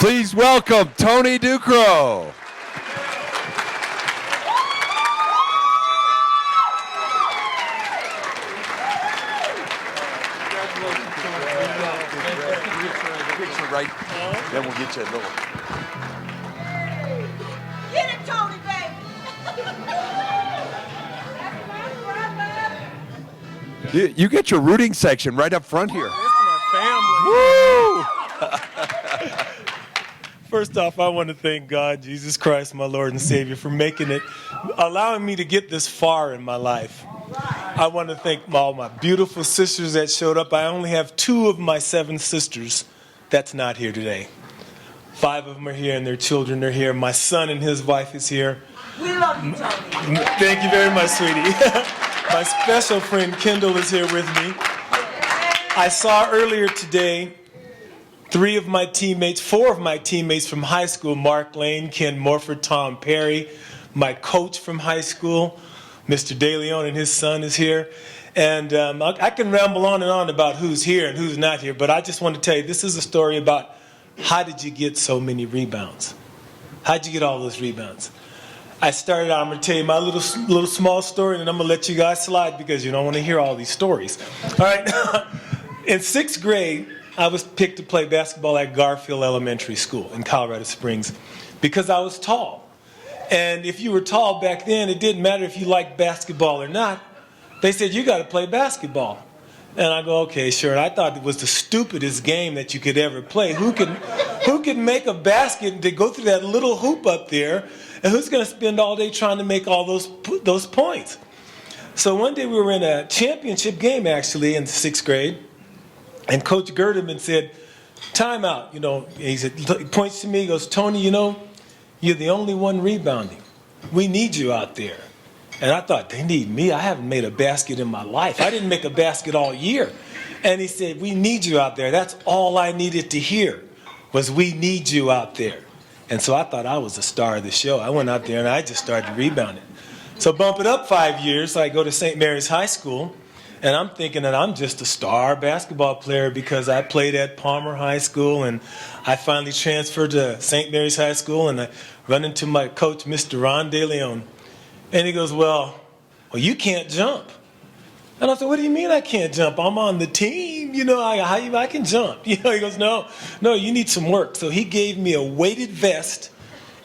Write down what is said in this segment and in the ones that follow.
Please welcome Tony DuCros. Right, then we'll get you a little. Get it, Tony, baby. You get your rooting section right up front here. This is my family. Woo! First off, I want to thank God, Jesus Christ, my Lord and Savior, for allowing me to get this far in my life. I want to thank all my beautiful sisters that showed up. I only have 2 of my 7 sisters that's not here today. 5 of them are here and their children are here. My son and his wife is here. We love you, Tony. Thank you very much, sweetie. My special friend Kendall is here with me. I saw earlier today 4 of my teammates from high school, Mark Lane, Ken Morford, Tom Perry, my coach from high school, Mr. DeLeon and his son is here. And I can ramble on and on about who's here and who's not here, but I just want to tell you, this is a story about how did you get so many rebounds? How did you get all those rebounds? I started out, I'm going to tell you my little small story, and then I'm going to let you guys slide because you don't want to hear all these stories. All right. In 6th grade, I was picked to play basketball at Garfield Elementary School in Colorado Springs because I was tall. And if you were tall back then, it didn't matter if you liked basketball or not. They said, you got to play basketball. And I go, okay, sure. And I thought it was the stupidest game that you could ever play. Who could make a basket to go through that little hoop up there? And who's going to spend all day trying to make all those points? So one day we were in a championship game, actually, in 6th grade. And Coach Gerdeman said, time out. He said, he points to me, he goes, Tony, you're the only one rebounding. We need you out there. And I thought, they need me? I haven't made a basket in my life. I didn't make a basket all year. And he said, we need you out there. That's all I needed to hear was we need you out there. And so I thought I was the star of the show. I went out there and I just started rebounding. So bump it up 5 years. I go to St. Mary's High School. And I'm thinking that I'm just a star basketball player because I played at Palmer High School. And I finally transferred to St. Mary's High School. And I run into my coach, Mr. Ron DeLeon. And he goes, well, you can't jump. And I said, what do you mean I can't jump? I'm on the team. I can jump. He goes, no, you need some work. So he gave me a weighted vest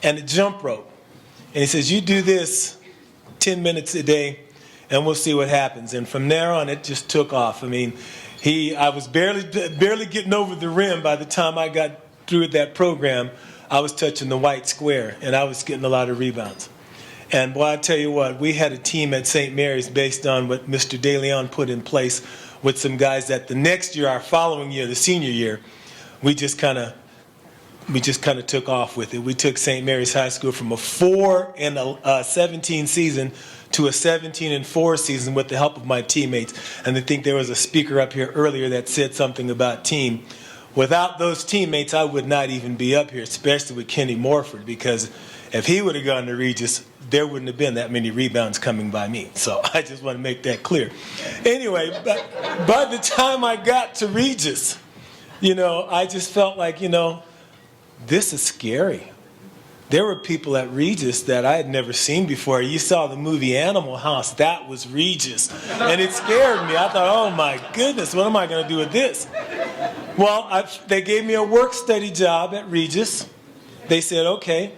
and a jump rope. And he says, you do this 10 minutes a day, and we'll see what happens. And from there on, it just took off. I was barely getting over the rim by the time I got through with that program. I was touching the white square, and I was getting a lot of rebounds. And boy, I tell you what, we had a team at St. Mary's based on what Mr. DeLeon put in place with some guys that the next year, our following year, the senior year, we just kind of took off with it. We took St. Mary's High School from a 4-17 season to a 17-4 season with the help of my teammates. And I think there was a speaker up here earlier that said something about team. Without those teammates, I would not even be up here, especially with Kenny Morford, because if he would have gone to Regis, there wouldn't have been that many rebounds coming by me. So I just want to make that clear. Anyway, by the time I got to Regis, I just felt like, this is scary. There were people at Regis that I had never seen before. You saw the movie Animal House. That was Regis. And it scared me. I thought, oh, my goodness, what am I going to do with this? Well, they gave me a work-study job at Regis. They said, okay,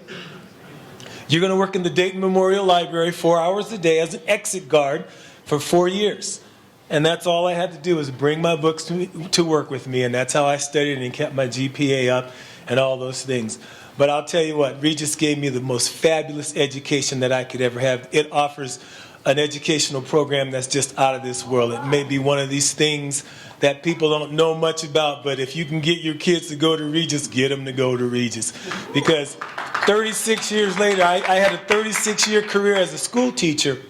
you're going to work in the Dayton Memorial Library 4 hours a day as an exit guard for 4 years. And that's all I had to do was bring my books to work with me. And that's how I studied and kept my GPA up and all those things. But I'll tell you what, Regis gave me the most fabulous education that I could ever have. It offers an educational program that's just out of this world. It may be one of these things that people don't know much about, but if you can get your kids to go to Regis, get them to go to Regis. Because 36 years later, I had a 36-year career as a school teacher.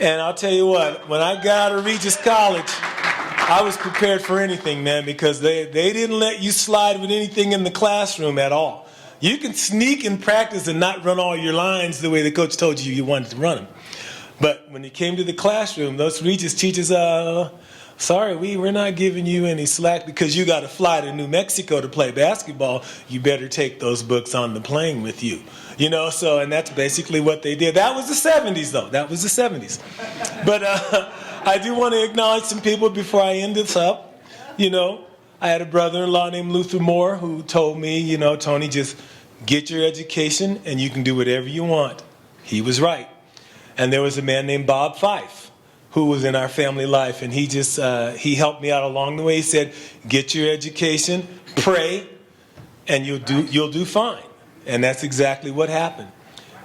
And I'll tell you what, when I got out of Regis College, I was prepared for anything, man, because they didn't let you slide with anything in the classroom at all. You can sneak in practice and not run all your lines the way the coach told you wanted to run them. But when it came to the classroom, those Regis teachers, sorry, we're not giving you any slack because you got to fly to New Mexico to play basketball. You better take those books on the plane with you. You know, so, and that's basically what they did. That was the 70s, though. That was the 70s. But I do want to acknowledge some people before I end this up. You know, I had a brother-in-law named Luther Moore who told me, you know, Tony, just get your education and you can do whatever you want. He was right. And there was a man named Bob Fife who was in our family life, and he just, he helped me out along the way. He said, get your education, pray, and you'll do fine. And that's exactly what happened.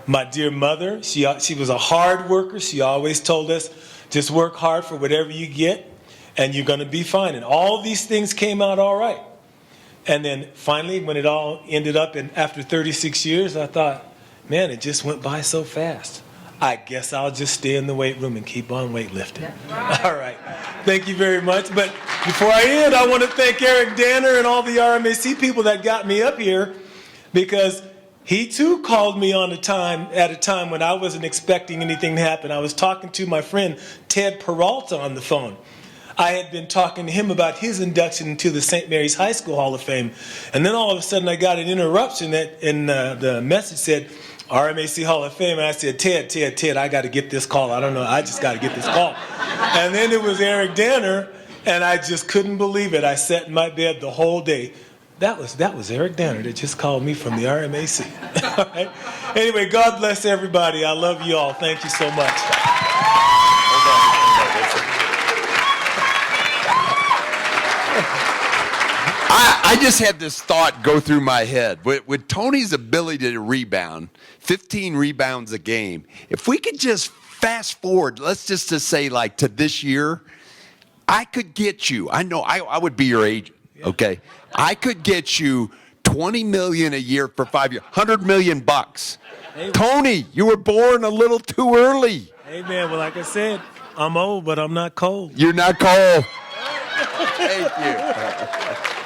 My dear mother, she was a hard worker. She always told us, just work hard for whatever you get, and you're going to be fine. And all these things came out all right. And then finally, when it all ended up, and after 36 years, I thought, man, it just went by so fast. I guess I'll just stay in the weight room and keep on weightlifting. All right. Thank you very much. But before I end, I want to thank Eric Danner and all the RMAC people that got me up here, because he too called me at a time when I wasn't expecting anything to happen. I was talking to my friend Ted Peralta on the phone. I had been talking to him about his induction into the St. Mary's High School Hall of Fame. And then all of a sudden I got an interruption and the message said, RMAC Hall of Fame. And I said, Ted, I got to get this call. I don't know. I just got to get this call. And then it was Eric Danner, and I just couldn't believe it. I sat in my bed the whole day. That was Eric Danner that just called me from the RMAC. All right? Anyway, God bless everybody. I love you all. Thank you so much. I just had this thought go through my head. With Tony's ability to rebound, 15 rebounds a game, if we could just fast forward, let's just to say like to this year, I could get you, I know I would be your agent, okay? I could get you $20 million a year for 5 years, $100 million bucks. Hey, Tony, you were born a little too early. Amen. Well, like I said, I'm old, but I'm not cold. You're not cold. Thank you.